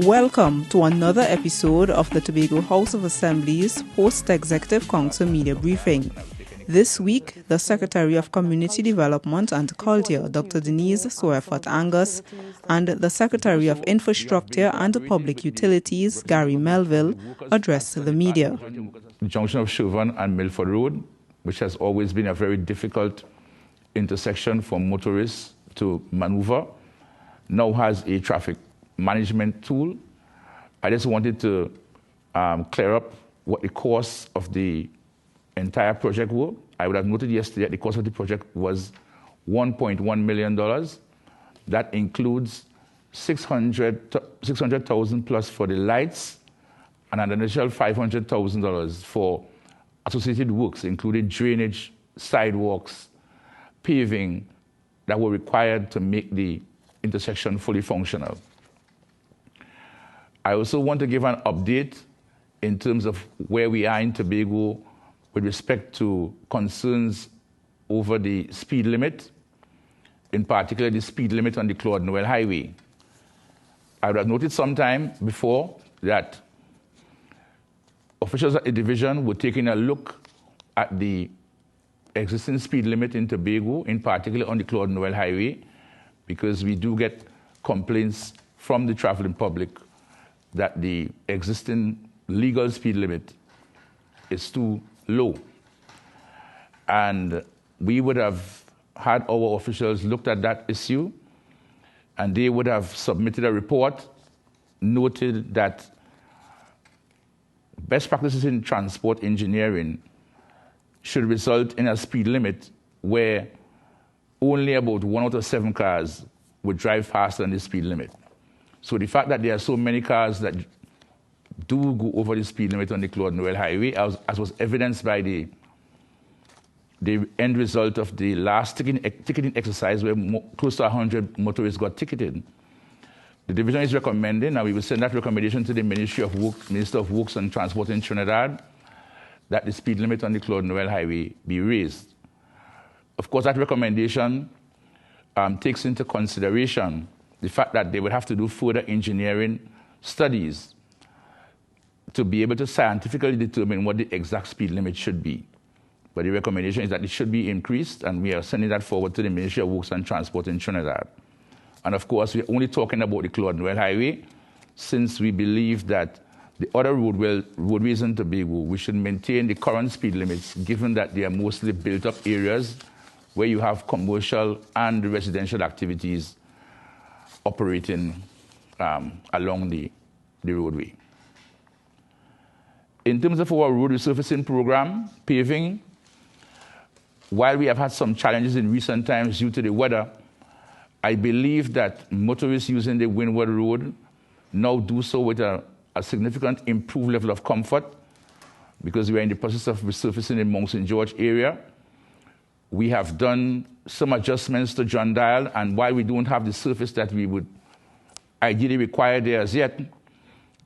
Welcome to another episode of the Tobago House of Assembly's Post-Executive Council Media Briefing. This week, the Secretary of Community Development and Culture, Dr. Denise Swerfat Angus, and the Secretary of Infrastructure and Public Utilities, Gary Melville, addressed the media. The junction of Chauvin and Milford Road, which has always been a very difficult intersection for motorists to maneuver, now has a traffic management tool. I just wanted to clear up what the cost of the entire project were. I would have noted yesterday that the cost of the project was $1.1 million. That includes $600,000 plus for the lights and an additional $500,000 for associated works, including drainage, sidewalks, paving, that were required to make the intersection fully functional. I also want to give an update in terms of where we are in Tobago with respect to concerns over the speed limit, in particular the speed limit on the Claude Noel Highway. I would have noted sometime before that officials at the division were taking a look at the existing speed limit in Tobago, in particular on the Claude Noel Highway, because we do get complaints from the traveling public that the existing legal speed limit is too low. And we would have had our officials looked at that issue, and they would have submitted a report, noted that best practices in transport engineering should result in a speed limit where only about 1 out of 7 cars would drive faster than the speed limit. So the fact that there are so many cars that do go over the speed limit on the Claude Noel Highway, as was evidenced by the end result of the last ticketing exercise where close to 100 motorists got ticketed. The division is recommending, and we will send that recommendation to the Minister of Works and Transport in Trinidad, that the speed limit on the Claude Noel Highway be raised. Of course, that recommendation takes into consideration the fact that they would have to do further engineering studies to be able to scientifically determine what the exact speed limit should be. But the recommendation is that it should be increased, and we are sending that forward to the Ministry of Works and Transport in Trinidad. And of course, we're only talking about the Claude Noel Highway, since we believe that the other roadways in Tobago, we should maintain the current speed limits, given that they are mostly built-up areas where you have commercial and residential activities operating along the roadway. In terms of our road resurfacing program, paving, while we have had some challenges in recent times due to the weather, I believe that motorists using the Windward Road now do so with a significant improved level of comfort, because we are in the process of resurfacing the Mount St. George area. We have done some adjustments to John Dial, and while we don't have the surface that we would ideally require there as yet,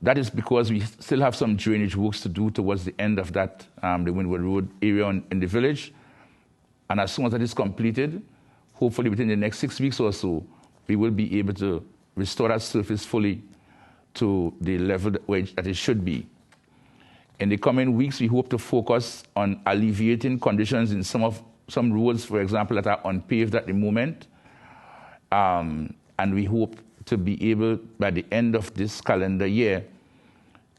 that is because we still have some drainage works to do towards the end of that, the Windward Road area in the village. And as soon as that is completed, hopefully within the next 6 weeks or so, we will be able to restore that surface fully to the level that it should be. In the coming weeks, we hope to focus on alleviating conditions in some roads, for example, that are unpaved at the moment. And we hope to be able, by the end of this calendar year,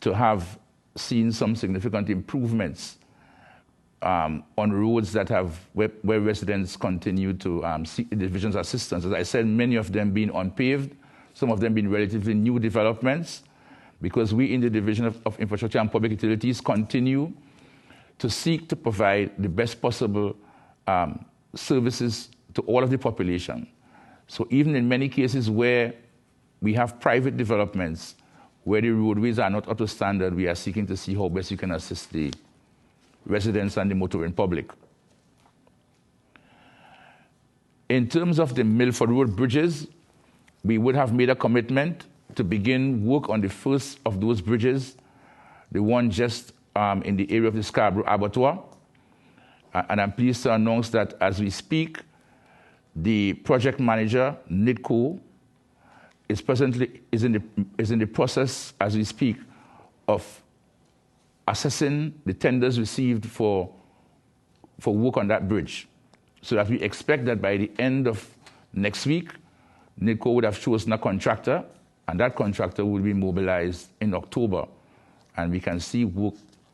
to have seen some significant improvements on roads that where residents continue to seek the division's assistance. As I said, many of them being unpaved, some of them being relatively new developments, because we in the Division of Infrastructure and Public Utilities continue to seek to provide the best possible services to all of the population. So even in many cases where we have private developments, where the roadways are not up to standard, we are seeking to see how best we can assist the residents and the motoring public. In terms of the Milford Road bridges, we would have made a commitment to begin work on the first of those bridges, the one just in the area of the Scarborough Abattoir. And I'm pleased to announce that as we speak, the project manager, NIDCO, is in the process, as we speak, of assessing the tenders received for work on that bridge, so that we expect that by the end of next week, NIDCO would have chosen a contractor, and that contractor will be mobilized in October, and we can see work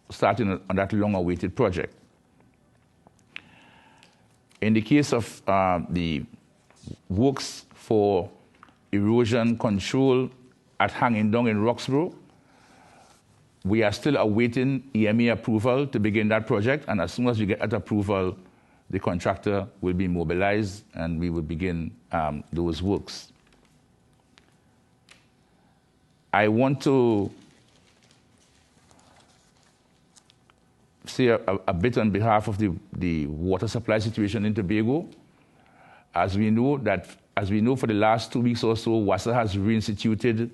starting on that long-awaited project. In the case of the works for erosion control at Hanging Down in Roxborough, we are still awaiting EMA approval to begin that project, and as soon as we get that approval, the contractor will be mobilized and we will begin those works. I want to say a bit on behalf of the water supply situation in Tobago. As we know for the last 2 weeks or so, WASA has reinstituted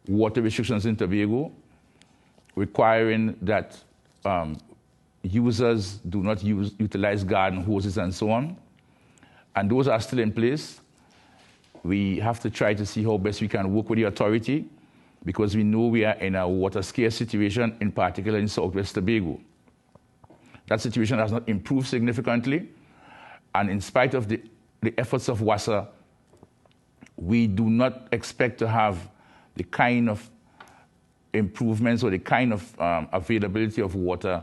water restrictions in Tobago, requiring that users do not utilize garden hoses and so on. And those are still in place. We have to try to see how best we can work with the authority, because we know we are in a water scarce situation, in particular in Southwest Tobago. That situation has not improved significantly, and in spite of the efforts of WASA, we do not expect to have the kind of improvements or the kind of availability of water,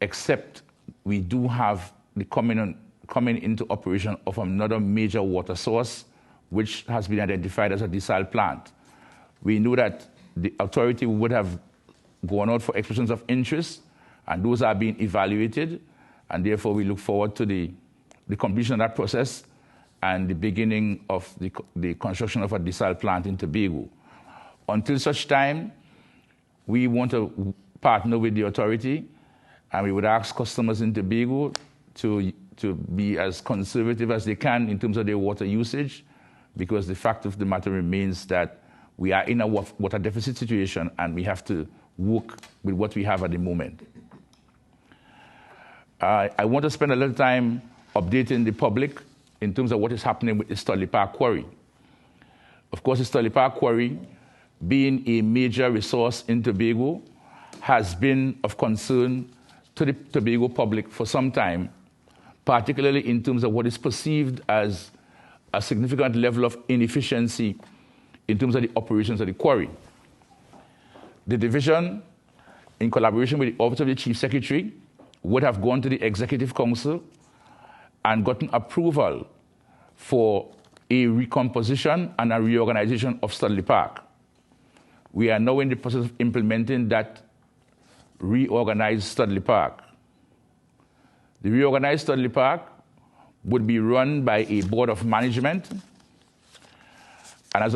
except we do have the coming into operation of another major water source, which has been identified as a desal plant. We know that the authority would have gone out for expressions of interest, and those are being evaluated, and therefore we look forward to the completion of that process and the beginning of the construction of a desal plant in Tobago. Until such time, we want to partner with the authority, and we would ask customers in Tobago to be as conservative as they can in terms of their water usage, because the fact of the matter remains that we are in a water deficit situation and we have to work with what we have at the moment. I want to spend a little time updating the public in terms of what is happening with the Studley Park Quarry. Of course, the Studley Park Quarry, being a major resource in Tobago, has been of concern to the Tobago public for some time, particularly in terms of what is perceived as a significant level of inefficiency in terms of the operations of the quarry. The division, in collaboration with the Office of the Chief Secretary, would have gone to the Executive Council and gotten approval for a recomposition and a reorganization of Studley Park. We are now in the process of implementing that reorganized Studley Park. The reorganized Studley Park would be run by a board of management, and as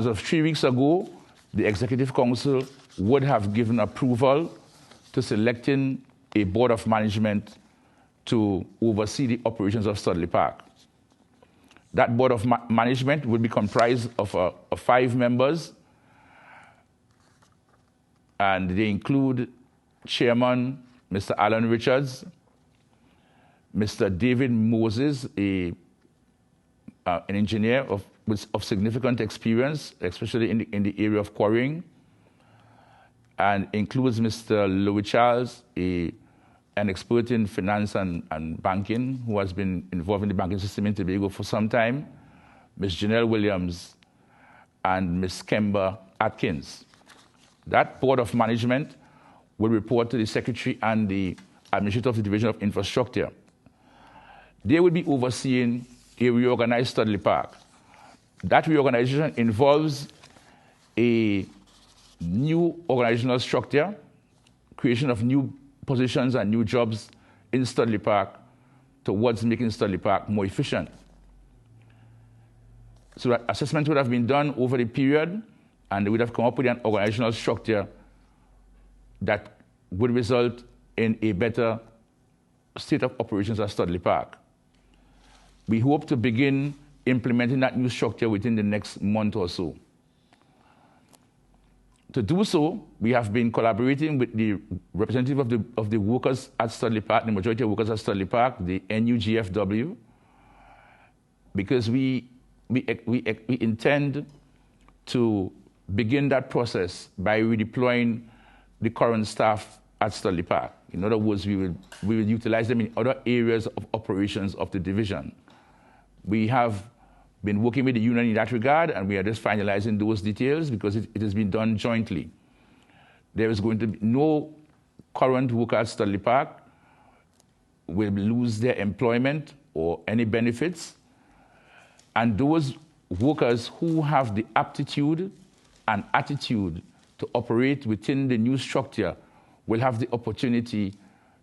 of 3 weeks ago, the Executive Council would have given approval to selecting a board of management to oversee the operations of Studley Park. That board of management would be comprised of 5 members, and they include Chairman Mr. Alan Richards, Mr. David Moses, an engineer of significant experience, especially in the area of quarrying, and includes Mr. Louis Charles, an expert in finance and banking, who has been involved in the banking system in Tobago for some time, Ms. Janelle Williams, and Ms. Kemba Atkins. That board of management will report to the Secretary and the Administrator of the Division of Infrastructure. They will be overseeing a reorganized Studley Park. That reorganization involves a new organizational structure, creation of new positions and new jobs in Studley Park towards making Studley Park more efficient. So that assessment would have been done over the period, and they would have come up with an organizational structure that would result in a better state of operations at Studley Park. We hope to begin implementing that new structure within the next month or so. To do so, we have been collaborating with the representative of the workers at Studley Park, the majority of workers at Studley Park, the NUGFW, because we we intend to begin that process by redeploying the current staff at Studley Park. In other words, we will utilize them in other areas of operations of the division. We have been working with the union in that regard, and we are just finalizing those details because it has been done jointly. There is going to be no current worker at Studley Park will lose their employment or any benefits, and those workers who have the aptitude and attitude to operate within the new structure will have the opportunity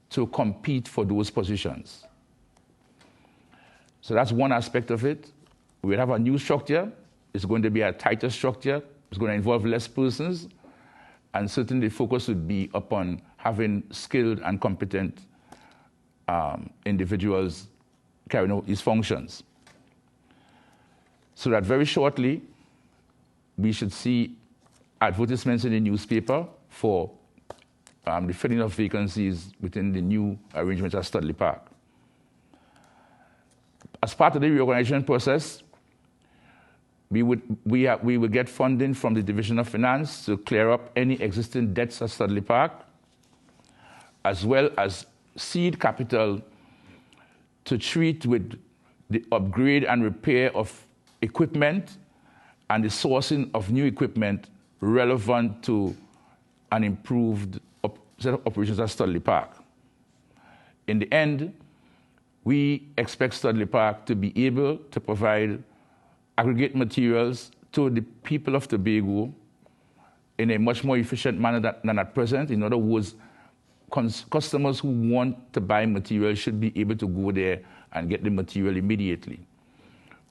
to compete for those positions. So that's one aspect of it. We'll have a new structure. It's going to be a tighter structure. It's going to involve less persons. And certainly the focus would be upon having skilled and competent individuals carrying out these functions. So that very shortly, we should see advertisements in the newspaper for the filling of vacancies within the new arrangements at Studley Park. As part of the reorganization process, we will get funding from the Division of Finance to clear up any existing debts at Studley Park, as well as seed capital to treat with the upgrade and repair of equipment and the sourcing of new equipment relevant to an improved set of operations at Studley Park. In the end, we expect Studley Park to be able to provide aggregate materials to the people of Tobago in a much more efficient manner than at present. In other words, customers who want to buy material should be able to go there and get the material immediately.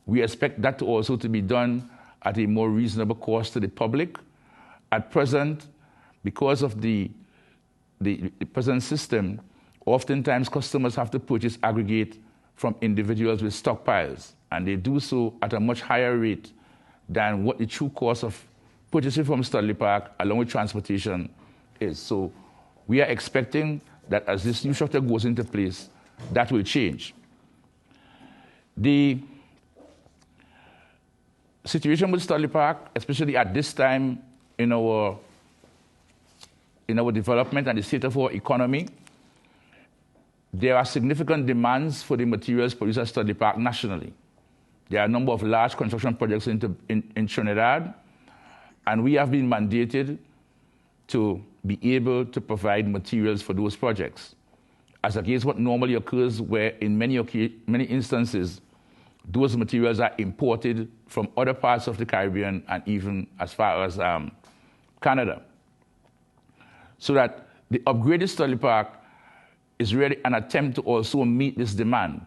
We expect that also to be done at a more reasonable cost to the public. At present, because of the present system, oftentimes customers have to purchase aggregate from individuals with stockpiles, and they do so at a much higher rate than what the true cost of purchasing from Studley Park along with transportation is. So we are expecting that as this new structure goes into place, that will change. The situation with Studley Park, especially at this time in our development and the state of our economy, there are significant demands for the materials produced at Studley Park nationally. There are a number of large construction projects in Trinidad, and we have been mandated to be able to provide materials for those projects, as against what normally occurs where in many instances, those materials are imported from other parts of the Caribbean and even as far as Canada. So that the upgraded Studley Park is really an attempt to also meet this demand.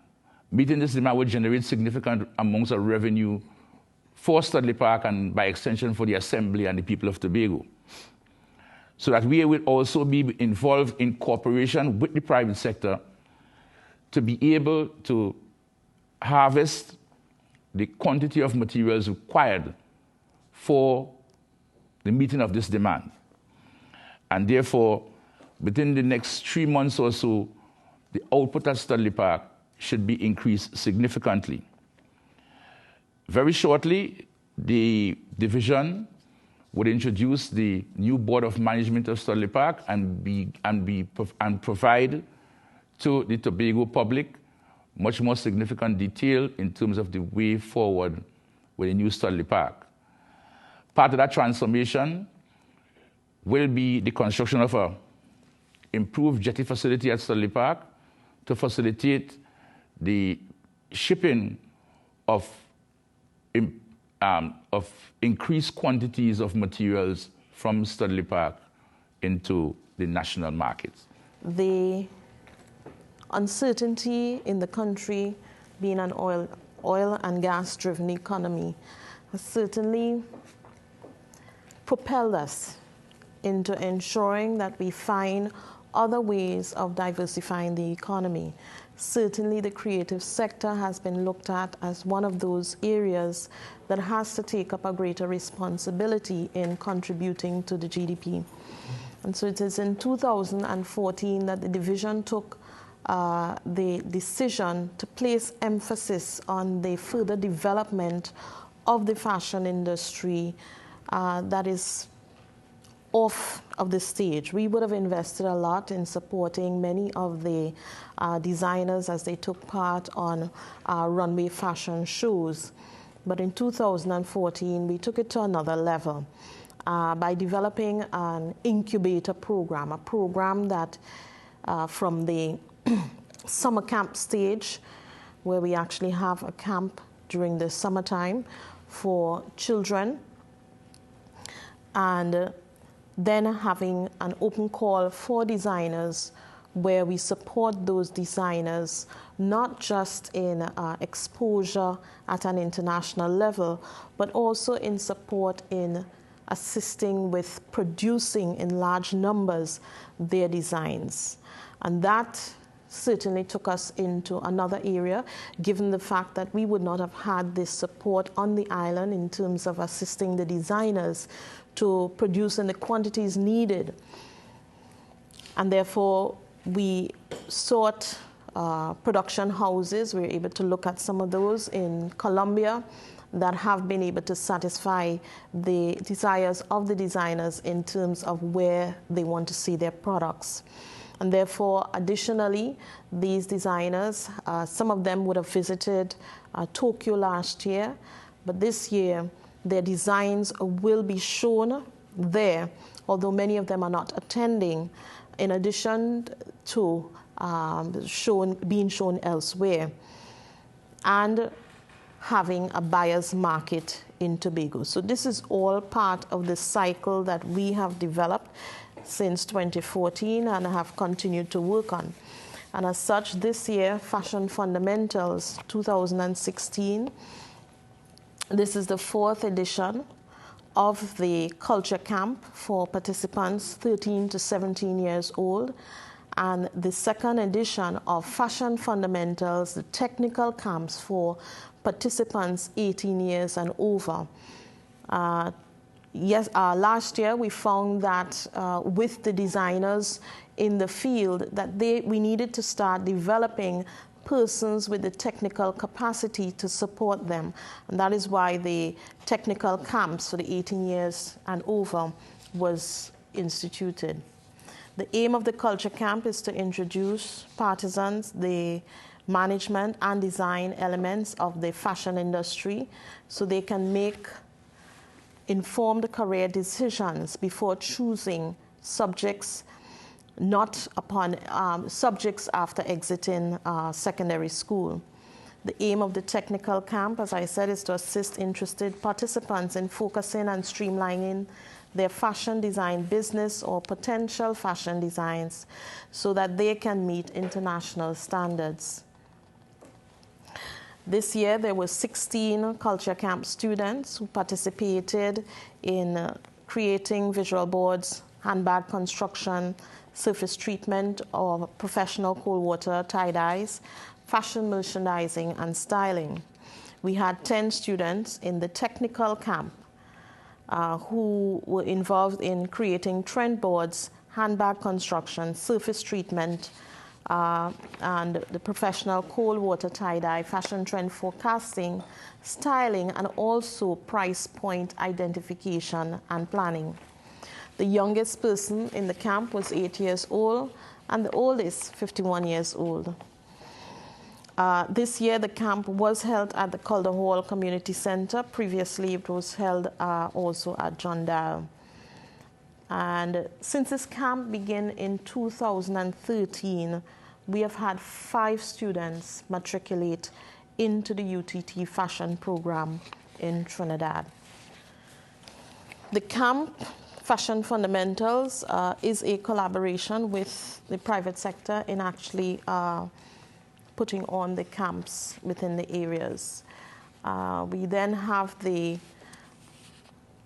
Meeting this demand will generate significant amounts of revenue for Studley Park and by extension for the Assembly and the people of Tobago. So that we will also be involved in cooperation with the private sector to be able to harvest the quantity of materials required for the meeting of this demand. And therefore, within the next 3 months or so, the output at Studley Park should be increased significantly. Very shortly, the division would introduce the new Board of Management of Studley Park and provide to the Tobago public much more significant detail in terms of the way forward with the new Studley Park. Part of that transformation will be the construction of an improved jetty facility at Studley Park to facilitate the shipping of increased quantities of materials from Studley Park into the national markets. The uncertainty in the country, being an oil and gas-driven economy, has certainly propelled us into ensuring that we find other ways of diversifying the economy. Certainly the creative sector has been looked at as one of those areas that has to take up a greater responsibility in contributing to the GDP. And so it is in 2014 that the division took the decision to place emphasis on the further development of the fashion industry that is off of the stage. We would have invested a lot in supporting many of the designers as they took part on runway fashion shows. But in 2014, we took it to another level by developing an incubator program, a program that from the summer camp stage, where we actually have a camp during the summertime for children, and then having an open call for designers where we support those designers not just in exposure at an international level, but also in support in assisting with producing in large numbers their designs. And that certainly took us into another area, given the fact that we would not have had this support on the island in terms of assisting the designers to produce in the quantities needed. And therefore, we sought production houses. We were able to look at some of those in Colombia that have been able to satisfy the desires of the designers in terms of where they want to see their products. And therefore, additionally, these designers, some of them would have visited Tokyo last year, but this year their designs will be shown there, although many of them are not attending, in addition to being shown elsewhere, and having a buyer's market in Tobago. So this is all part of the cycle that we have developed since 2014 and have continued to work on. And as such, this year, Fashion Fundamentals 2016, this is the 4th edition of the Culture Camp for participants 13 to 17 years old, and the 2nd edition of Fashion Fundamentals, the technical camps for participants 18 years and over. Last year we found that with the designers in the field that we needed to start developing persons with the technical capacity to support them. And that is why the technical camps for the 18 years and over was instituted. The aim of the Culture Camp is to introduce partisans the management and design elements of the fashion industry so they can make informed career decisions before choosing subjects, not upon subjects after exiting secondary school. The aim of the technical camp, as I said, is to assist interested participants in focusing and streamlining their fashion design business or potential fashion designs so that they can meet international standards. This year, there were 16 Culture Camp students who participated in creating visual boards, handbag construction, surface treatment or professional cold water tie-dyes, fashion merchandising, and styling. We had 10 students in the technical camp who were involved in creating trend boards, handbag construction, surface treatment, and the professional cold water tie-dye, fashion trend forecasting, styling, and also price point identification and planning. The youngest person in the camp was 8 years old, and the oldest 51 years old. This year, the camp was held at the Calder Hall Community Center. Previously, it was held also at John Dyle. And since this camp began in 2013, we have had 5 students matriculate into the UTT fashion program in Trinidad. The camp, Fashion Fundamentals, is a collaboration with the private sector in actually putting on the camps within the areas. We then have the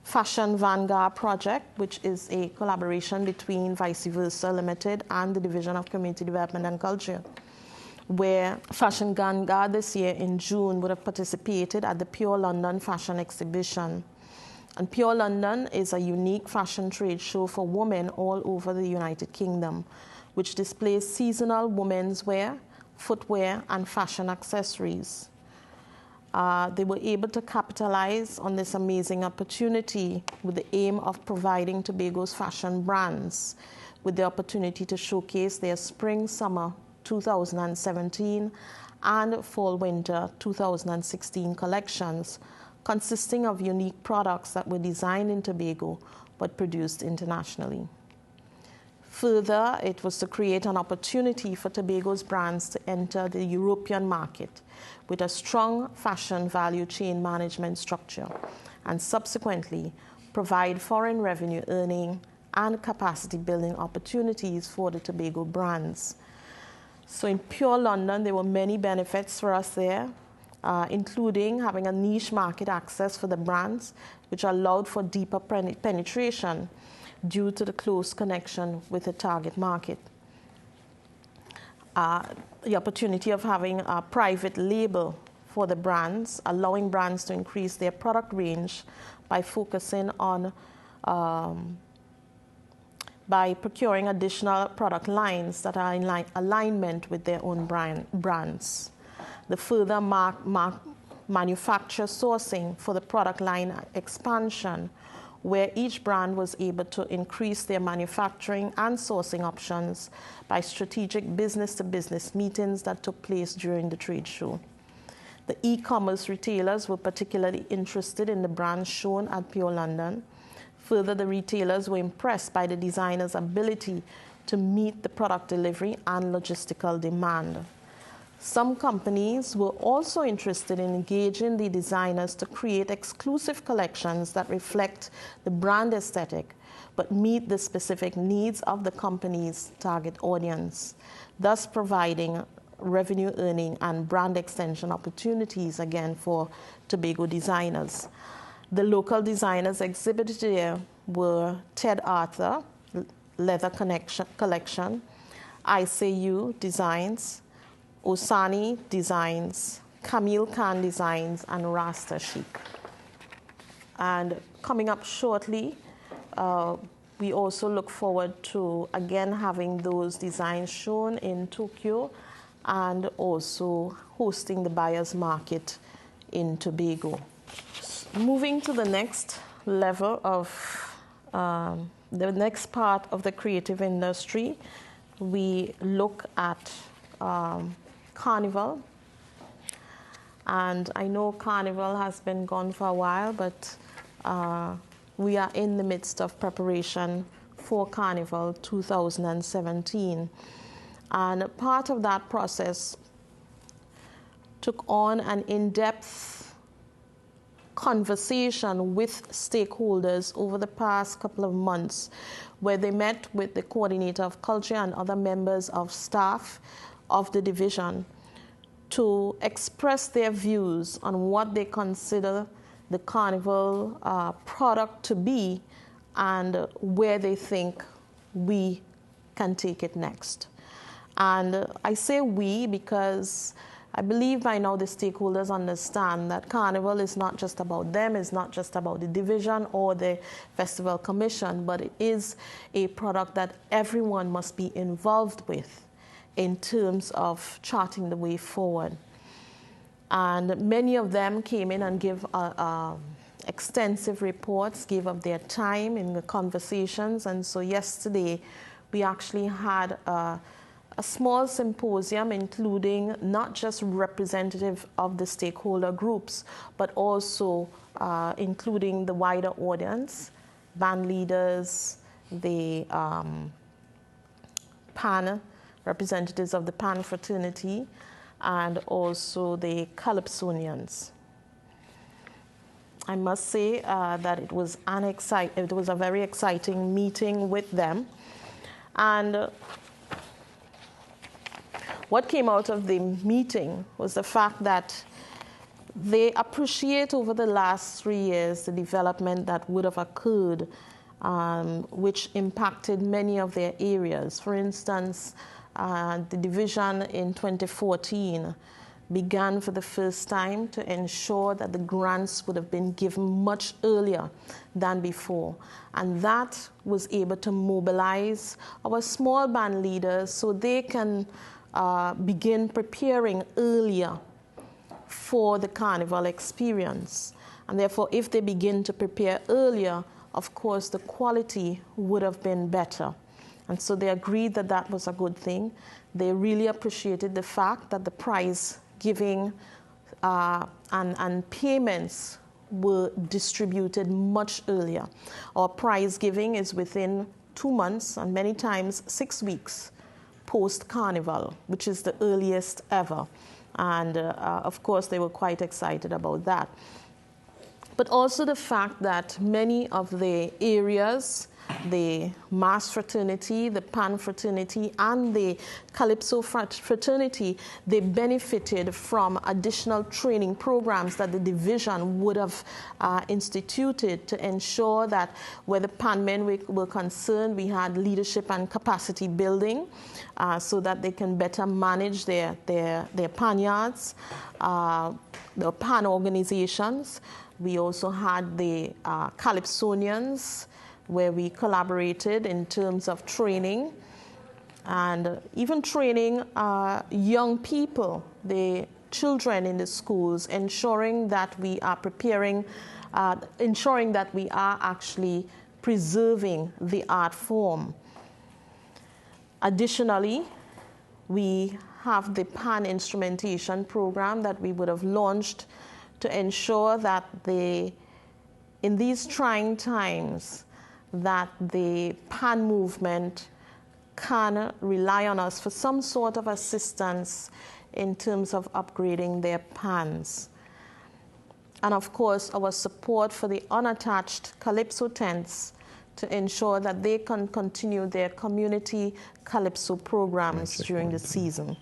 Fashion Vanguard project, which is a collaboration between Vice Versa Limited and the Division of Community Development and Culture, where Fashion Vanguard this year in June would have participated at the Pure London Fashion Exhibition. And Pure London is a unique fashion trade show for women all over the United Kingdom, which displays seasonal women's wear, footwear, and fashion accessories. They were able to capitalize on this amazing opportunity with the aim of providing Tobago's fashion brands with the opportunity to showcase their spring-summer 2017 and fall-winter 2016 collections, consisting of unique products that were designed in Tobago but produced internationally. Further, it was to create an opportunity for Tobago's brands to enter the European market with a strong fashion value chain management structure, and subsequently provide foreign revenue earning and capacity building opportunities for the Tobago brands. So in Pure London, there were many benefits for us there, including having a niche market access for the brands, which allowed for deeper penetration due to the close connection with the target market. The opportunity of having a private label for the brands, allowing brands to increase their product range by focusing on, by procuring additional product lines that are in alignment with their own brands. The further manufacturer sourcing for the product line expansion, where each brand was able to increase their manufacturing and sourcing options by strategic business-to-business meetings that took place during the trade show. The e-commerce retailers were particularly interested in the brands shown at Pure London. Further, the retailers were impressed by the designers' ability to meet the product delivery and logistical demand. Some companies were also interested in engaging the designers to create exclusive collections that reflect the brand aesthetic, but meet the specific needs of the company's target audience, thus providing revenue earning and brand extension opportunities again for Tobago designers. The local designers exhibited there were Ted Arthur, Leather Collection, ICU Designs, Osani Designs, Camille Khan Designs, and Rasta Chic. And coming up shortly, we also look forward to again having those designs shown in Tokyo and also hosting the buyer's market in Tobago. Moving to the next level of the next part of the creative industry, we look at Carnival. And I know Carnival has been gone for a while, but we are in the midst of preparation for Carnival 2017. And part of that process took on an in-depth conversation with stakeholders over the past couple of months, where they met with the coordinator of culture and other members of staff of the division to express their views on what they consider the Carnival product to be and where they think we can take it next. And I say we because I believe by now the stakeholders understand that Carnival is not just about them, it's not just about the division or the festival commission, but it is a product that everyone must be involved with in terms of charting the way forward. And many of them came in and gave extensive reports, gave up their time in the conversations. And so yesterday, we actually had a small symposium, including not just representative of the stakeholder groups, but also including the wider audience, band leaders, the PAN, representatives of the PAN fraternity, and also the Calypsonians. I must say that it was a very exciting meeting with them. And what came out of the meeting was the fact that they appreciate over the last 3 years the development that would have occurred, which impacted many of their areas. For instance, the division in 2014 began for the first time to ensure that the grants would have been given much earlier than before. And that was able to mobilize our small band leaders so they can begin preparing earlier for the carnival experience. And therefore, if they begin to prepare earlier, of course, the quality would have been better. And so they agreed that that was a good thing. They really appreciated the fact that the prize giving and payments were distributed much earlier. Our prize giving is within 2 months and many times 6 weeks post-carnival, which is the earliest ever. And of course, they were quite excited about that. But also the fact that many of the areas, the Mass Fraternity, the Pan Fraternity, and the Calypso Fraternity, they benefited from additional training programs that the division would have instituted to ensure that where the Pan men were concerned, we had leadership and capacity building so that they can better manage their panyards, the Pan organizations. We also had the Calypsonians, where we collaborated in terms of training and even training young people, the children in the schools, ensuring that we are preparing, ensuring that we are actually preserving the art form. Additionally, we have the Pan instrumentation program that we would have launched to ensure that in these trying times, that the Pan movement can rely on us for some sort of assistance in terms of upgrading their pans. And of course, our support for the unattached Calypso tents to ensure that they can continue their community Calypso programs during the season.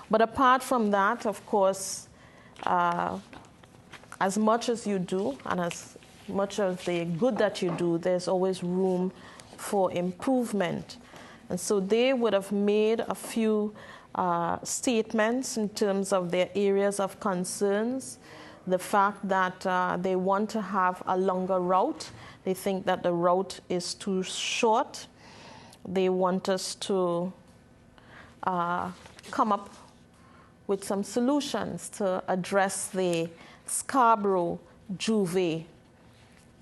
But apart from that, of course, as much as you do and as much of the good that you do, there's always room for improvement. And so they would have made a few statements in terms of their areas of concerns. The fact that they want to have a longer route. They think that the route is too short. They want us to come up with some solutions to address the Scarborough Juve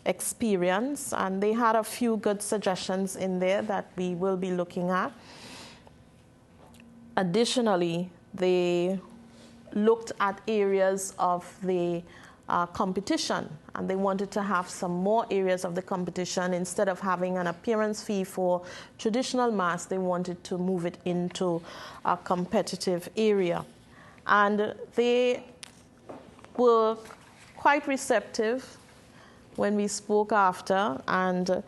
experience, and they had a few good suggestions in there that we will be looking at. Additionally, they looked at areas of the competition, and they wanted to have some more areas of the competition. Instead of having an appearance fee for traditional mass, they wanted to move it into a competitive area. And they were quite receptive when we spoke after, and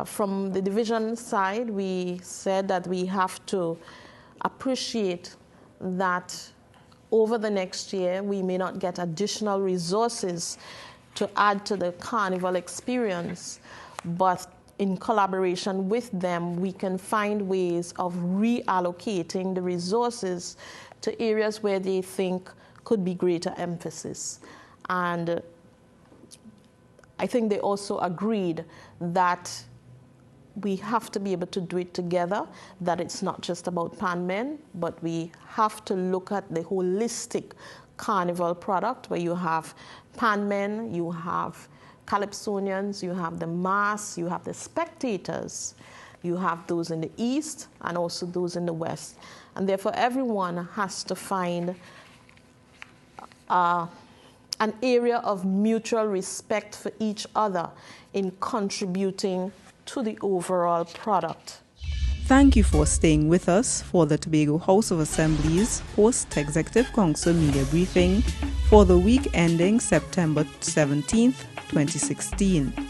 from the division side, we said that we have to appreciate that over the next year, we may not get additional resources to add to the carnival experience, but in collaboration with them, we can find ways of reallocating the resources to areas where they think could be greater emphasis. And I think they also agreed that we have to be able to do it together, that it's not just about Pan men, but we have to look at the holistic carnival product where you have Pan men, you have Calypsonians, you have the mass, you have the spectators, you have those in the east and also those in the west. And therefore everyone has to find an area of mutual respect for each other in contributing to the overall product. Thank you for staying with us for the Tobago House of Assembly's Post-Executive Council Media Briefing for the week ending September 17th, 2016.